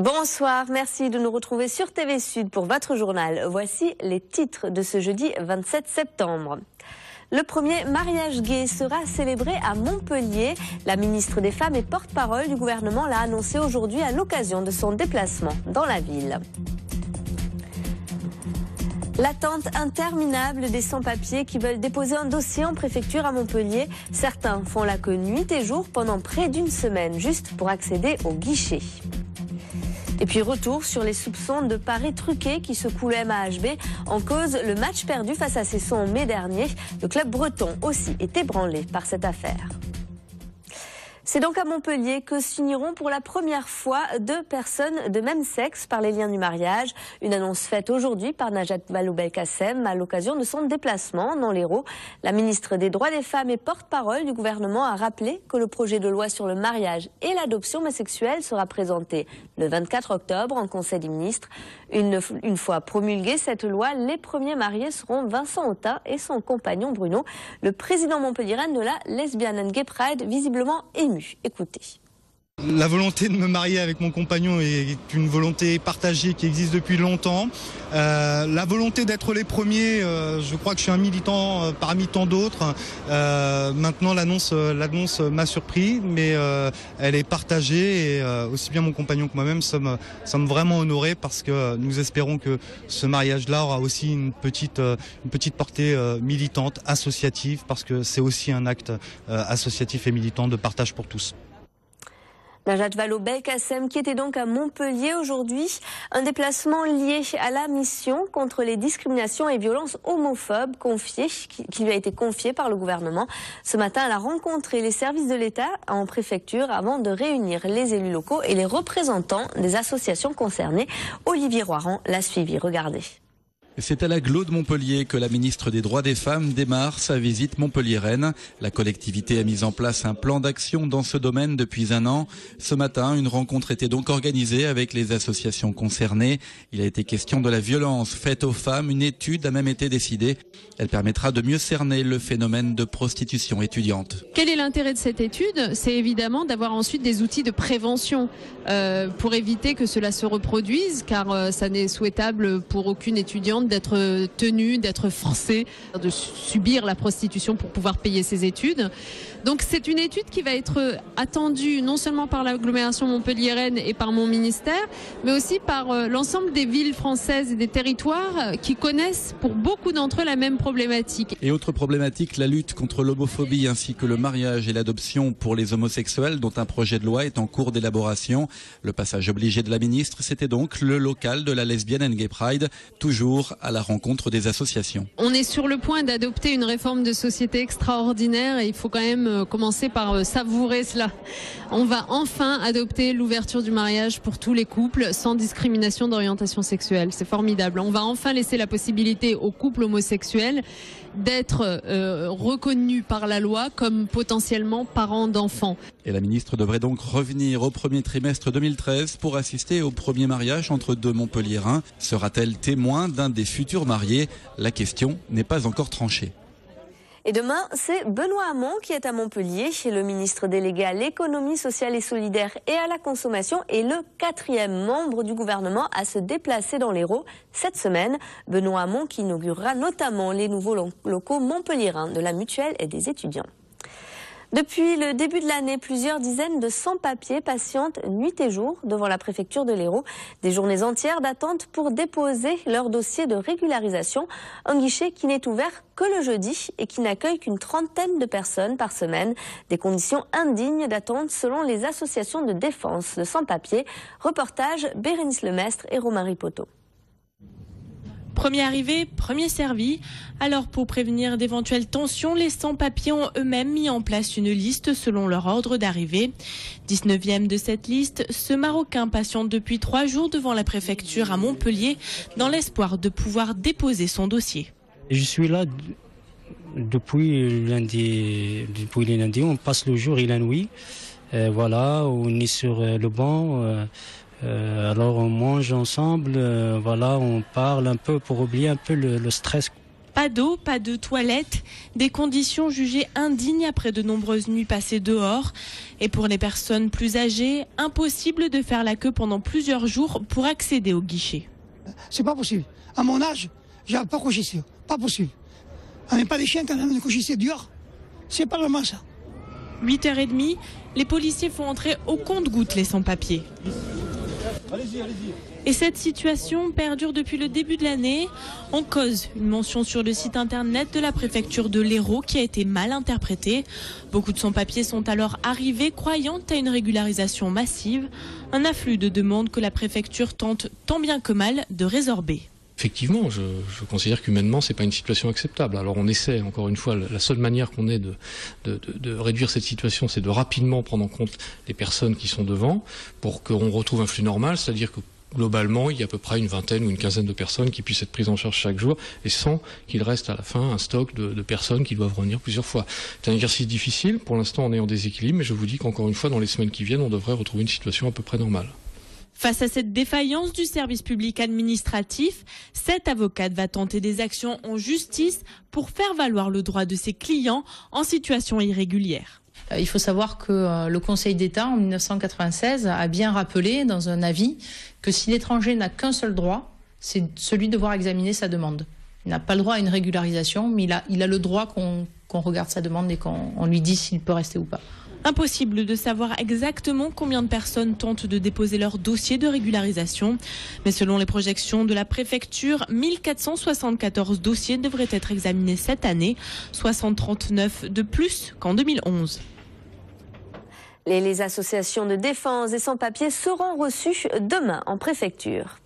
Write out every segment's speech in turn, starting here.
Bonsoir, merci de nous retrouver sur TV Sud pour votre journal. Voici les titres de ce jeudi 27 septembre. Le premier mariage gay sera célébré à Montpellier. La ministre des Femmes et porte-parole du gouvernement l'a annoncé aujourd'hui à l'occasion de son déplacement dans la ville. L'attente interminable des sans-papiers qui veulent déposer un dossier en préfecture à Montpellier. Certains font la queue nuit et jour pendant près d'une semaine, juste pour accéder au guichet. Et puis retour sur les soupçons de paris truqués qui secouent le MAHB. En cause, le match perdu face à Cesson en mai dernier. Le club breton aussi est ébranlé par cette affaire. C'est donc à Montpellier que s'uniront pour la première fois deux personnes de même sexe par les liens du mariage. Une annonce faite aujourd'hui par Najat Vallaud-Belkacem à l'occasion de son déplacement dans l'Hérault. La ministre des Droits des Femmes et porte-parole du gouvernement a rappelé que le projet de loi sur le mariage et l'adoption homosexuelle sera présenté le 24 octobre en Conseil des ministres. Une fois promulguée cette loi, les premiers mariés seront Vincent Autain et son compagnon Bruno. Le président montpelliérain de la Lesbian and Gay Pride, visiblement ému. Écoutez. La volonté de me marier avec mon compagnon est une volonté partagée qui existe depuis longtemps. La volonté d'être les premiers, je crois que je suis un militant parmi tant d'autres. Maintenant, l'annonce m'a surpris, mais elle est partagée et aussi bien mon compagnon que moi-même sommes vraiment honorés parce que nous espérons que ce mariage-là aura aussi une petite portée militante, associative, parce que c'est aussi un acte associatif et militant de partage pour tous. Najat Vallaud-Belkacem qui était donc à Montpellier aujourd'hui, un déplacement lié à la mission contre les discriminations et violences homophobes qui lui a été confiée par le gouvernement. Ce matin, elle a rencontré les services de l'État en préfecture avant de réunir les élus locaux et les représentants des associations concernées. Olivier Roiran l'a suivi. Regardez. C'est à l'agglo de Montpellier que la ministre des Droits des Femmes démarre sa visite montpelliéraine. La collectivité a mis en place un plan d'action dans ce domaine depuis un an. Ce matin, une rencontre était donc organisée avec les associations concernées. Il a été question de la violence faite aux femmes. Une étude a même été décidée. Elle permettra de mieux cerner le phénomène de prostitution étudiante. Quel est l'intérêt de cette étude? C'est évidemment d'avoir ensuite des outils de prévention pour éviter que cela se reproduise, car ça n'est souhaitable pour aucune étudiante d'être tenue, d'être forcée de subir la prostitution pour pouvoir payer ses études. Donc c'est une étude qui va être attendue non seulement par l'agglomération montpelliéraine et par mon ministère, mais aussi par l'ensemble des villes françaises et des territoires qui connaissent pour beaucoup d'entre eux la même problématique. Et autre problématique, la lutte contre l'homophobie ainsi que le mariage et l'adoption pour les homosexuels dont un projet de loi est en cours d'élaboration. Le passage obligé de la ministre, c'était donc le local de la Lesbian and Gay Pride, toujours à la rencontre des associations. On est sur le point d'adopter une réforme de société extraordinaire et il faut quand même commencer par savourer cela. On va enfin adopter l'ouverture du mariage pour tous les couples sans discrimination d'orientation sexuelle. C'est formidable. On va enfin laisser la possibilité aux couples homosexuels d'être reconnus par la loi comme potentiellement parents d'enfants. Et la ministre devrait donc revenir au premier trimestre 2013 pour assister au premier mariage entre deux Montpelliérains. Sera-t-elle témoin d'un des futurs mariés? La question n'est pas encore tranchée. Et demain, c'est Benoît Hamon qui est à Montpellier. Le ministre délégué à l'économie sociale et solidaire et à la consommation est le 4e membre du gouvernement à se déplacer dans l'Hérault cette semaine. Benoît Hamon qui inaugurera notamment les nouveaux locaux montpelliérains de la Mutuelle et des étudiants. Depuis le début de l'année, plusieurs dizaines de sans-papiers patientent nuit et jour devant la préfecture de l'Hérault. Des journées entières d'attente pour déposer leur dossier de régularisation. Un guichet qui n'est ouvert que le jeudi et qui n'accueille qu'une trentaine de personnes par semaine. Des conditions indignes d'attente selon les associations de défense de sans-papiers. Reportage Bérénice Lemestre et Romain Poteau. Premier arrivé, premier servi. Alors pour prévenir d'éventuelles tensions, les sans-papiers ont eux-mêmes mis en place une liste selon leur ordre d'arrivée. 19e de cette liste, ce Marocain patiente depuis 3 jours devant la préfecture à Montpellier dans l'espoir de pouvoir déposer son dossier. Je suis là depuis lundi, on passe le jour et la nuit. Voilà, on est sur le banc. Alors on mange ensemble, voilà, on parle un peu pour oublier un peu le stress Pas d'eau, pas de toilettes, des conditions jugées indignes après de nombreuses nuits passées dehors. Et pour les personnes plus âgées, impossible de faire la queue pendant plusieurs jours pour accéder au guichet. C'est pas possible. À mon âge, j'ai pas couché ici. Pas possible. On n'est pas des chiens quand on est couché ici dehors. C'est pas vraiment ça. 8h30, les policiers font entrer au compte-gouttes les sans-papiers. Et cette situation perdure depuis le début de l'année. En cause, une mention sur le site internet de la préfecture de l'Hérault qui a été mal interprétée. Beaucoup de sans-papiers sont alors arrivés croyant à une régularisation massive. Un afflux de demandes que la préfecture tente tant bien que mal de résorber. Effectivement, je considère qu'humainement, c'est pas une situation acceptable. Alors on essaie, encore une fois, la seule manière qu'on ait de réduire cette situation, c'est de rapidement prendre en compte les personnes qui sont devant pour qu'on retrouve un flux normal, c'est-à-dire que globalement, il y a à peu près une vingtaine ou une quinzaine de personnes qui puissent être prises en charge chaque jour et sans qu'il reste à la fin un stock de personnes qui doivent revenir plusieurs fois. C'est un exercice difficile, pour l'instant on est en déséquilibre, mais je vous dis qu'encore une fois, dans les semaines qui viennent, on devrait retrouver une situation à peu près normale. Face à cette défaillance du service public administratif, cette avocate va tenter des actions en justice pour faire valoir le droit de ses clients en situation irrégulière. Il faut savoir que le Conseil d'État, en 1996, a bien rappelé dans un avis que si l'étranger n'a qu'un seul droit, c'est celui de devoir examiner sa demande. Il n'a pas le droit à une régularisation, mais il a le droit qu'on regarde sa demande et qu'on lui dise s'il peut rester ou pas. Impossible de savoir exactement combien de personnes tentent de déposer leur dossier de régularisation. Mais selon les projections de la préfecture, 1474 dossiers devraient être examinés cette année, 639 de plus qu'en 2011. Les associations de défense des sans-papiers seront reçues demain en préfecture.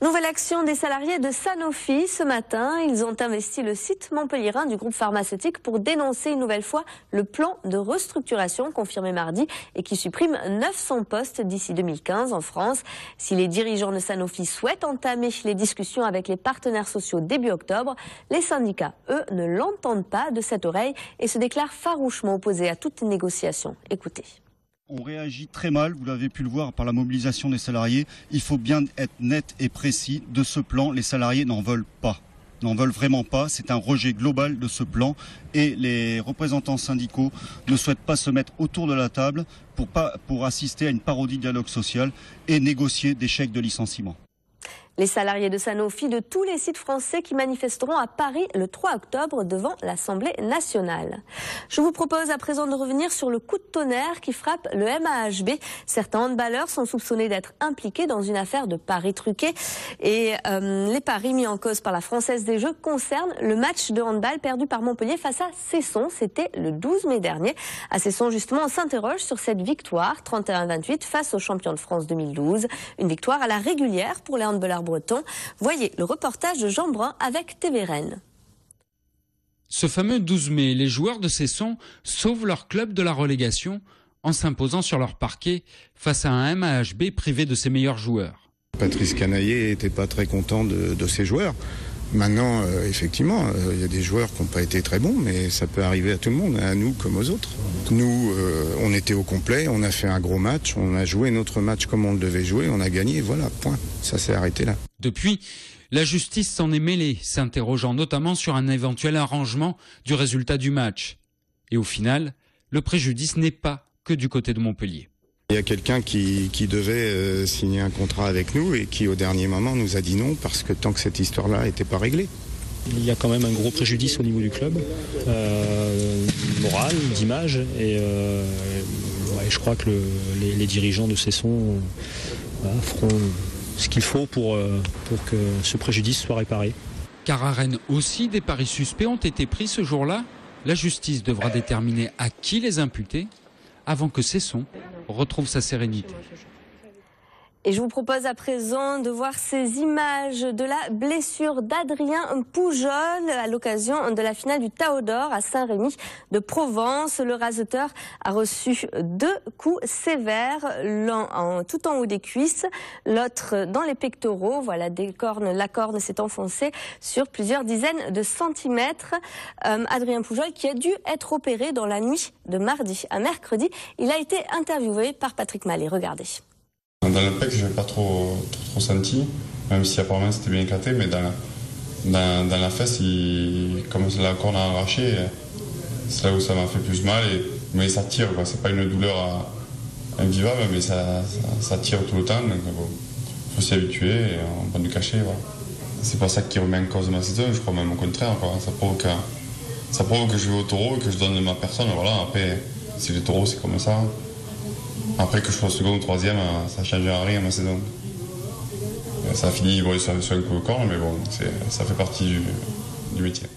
Nouvelle action des salariés de Sanofi ce matin. Ils ont investi le site montpelliérain du groupe pharmaceutique pour dénoncer une nouvelle fois le plan de restructuration confirmé mardi et qui supprime 900 postes d'ici 2015 en France. Si les dirigeants de Sanofi souhaitent entamer les discussions avec les partenaires sociaux début octobre, les syndicats, eux, ne l'entendent pas de cette oreille et se déclarent farouchement opposés à toute négociation. Écoutez. On réagit très mal, vous l'avez pu le voir par la mobilisation des salariés. Il faut bien être net et précis de ce plan. Les salariés n'en veulent pas, n'en veulent vraiment pas. C'est un rejet global de ce plan et les représentants syndicaux ne souhaitent pas se mettre autour de la table pour assister à une parodie de dialogue social et négocier des chèques de licenciement. Les salariés de Sanofi de tous les sites français qui manifesteront à Paris le 3 octobre devant l'Assemblée nationale. Je vous propose à présent de revenir sur le coup de tonnerre qui frappe le MAHB. Certains handballeurs sont soupçonnés d'être impliqués dans une affaire de paris truqués. Et les paris mis en cause par la Française des Jeux concernent le match de handball perdu par Montpellier face à Cesson. C'était le 12 mai dernier. À Cesson, justement, on s'interroge sur cette victoire 31-28 face aux champions de France 2012. Une victoire à la régulière pour les handballeurs bretons. Voyez le reportage de Jean Brun avec TV Rennes. Ce fameux 12 mai, les joueurs de Cesson sauvent leur club de la relégation en s'imposant sur leur parquet face à un MAHB privé de ses meilleurs joueurs. Patrice Canaillé n'était pas très content de ses joueurs. Maintenant, effectivement, il y a des joueurs qui n'ont pas été très bons, mais ça peut arriver à tout le monde, à nous comme aux autres. Nous, on était au complet, on a fait un gros match, on a joué notre match comme on le devait jouer, on a gagné, voilà, point. Ça s'est arrêté là. Depuis, la justice s'en est mêlée, s'interrogeant notamment sur un éventuel arrangement du résultat du match. Et au final, le préjudice n'est pas que du côté de Montpellier. Il y a quelqu'un qui devait signer un contrat avec nous et qui au dernier moment nous a dit non parce que tant que cette histoire-là n'était pas réglée. Il y a quand même un gros préjudice au niveau du club, moral, d'image, et je crois que les dirigeants de Cesson feront ce qu'il faut pour que ce préjudice soit réparé. Car à Rennes aussi, des paris suspects ont été pris ce jour-là. La justice devra déterminer à qui les imputer avant que Cesson retrouve sa sérénité. Et je vous propose à présent de voir ces images de la blessure d'Adrien Poujol à l'occasion de la finale du Théodore à Saint-Rémy de Provence. Le raseteur a reçu 2 coups sévères, l'un tout en haut des cuisses, l'autre dans les pectoraux. Voilà, la corne s'est enfoncée sur plusieurs dizaines de centimètres. Adrien Poujol qui a dû être opéré dans la nuit de mardi à mercredi. Il a été interviewé par Patrick Mallet. Regardez. Dans le pec, je n'avais pas trop senti, même si apparemment c'était bien éclaté, mais dans dans la fesse, comme c'est là qu'on a arraché, c'est là où ça m'a fait plus mal. Mais ça tire, quoi. C'est pas une douleur invivable, mais ça tire tout le temps. Donc faut s'y habituer et on va du cacher. Voilà. C'est pas ça qui remet en cause ma saison, je crois même au contraire. Quoi. Ça provoque que je vais au taureau et que je donne ma personne. Voilà. Après, si les taureaux, c'est comme ça. Après que je sois second ou troisième, ça ne changera rien à ma saison. Ça a fini sur un coup de corne, mais bon, ça fait partie du métier.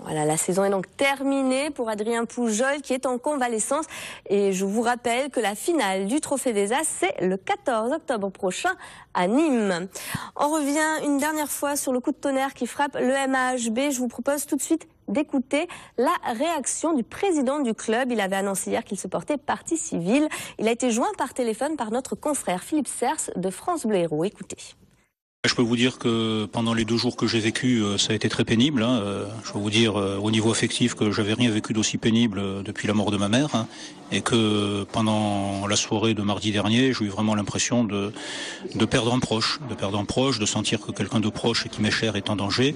Voilà, la saison est donc terminée pour Adrien Poujol qui est en convalescence. Et je vous rappelle que la finale du Trophée des As, c'est le 14 octobre prochain à Nîmes. On revient une dernière fois sur le coup de tonnerre qui frappe le MAHB. Je vous propose tout de suite d'écouter la réaction du président du club. Il avait annoncé hier qu'il se portait partie civile. Il a été joint par téléphone par notre confrère Philippe Sers de France Bleu Héros. Écoutez. Je peux vous dire que pendant les 2 jours que j'ai vécu, ça a été très pénible. Je peux vous dire au niveau affectif que j'avais rien vécu d'aussi pénible depuis la mort de ma mère. Et que pendant la soirée de mardi dernier, j'ai eu vraiment l'impression de perdre un proche. De sentir que quelqu'un de proche et qui m'est cher est en danger.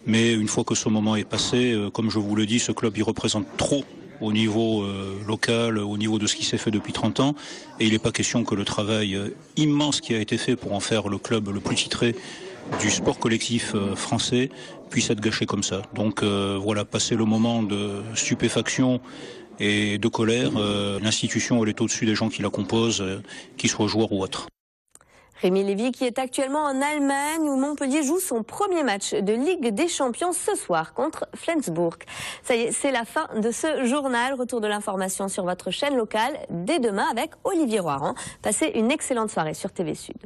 Mais une fois que ce moment est passé, comme je vous le dis, ce club il représente trop au niveau local, au niveau de ce qui s'est fait depuis 30 ans. Et il n'est pas question que le travail immense qui a été fait pour en faire le club le plus titré du sport collectif français puisse être gâché comme ça. Donc voilà, passer le moment de stupéfaction et de colère, l'institution elle est au-dessus des gens qui la composent, qu'ils soient joueurs ou autres. Rémi Lévy qui est actuellement en Allemagne où Montpellier joue son premier match de Ligue des Champions ce soir contre Flensburg. Ça y est, c'est la fin de ce journal. Retour de l'information sur votre chaîne locale dès demain avec Olivier Roiran. Passez une excellente soirée sur TV Sud.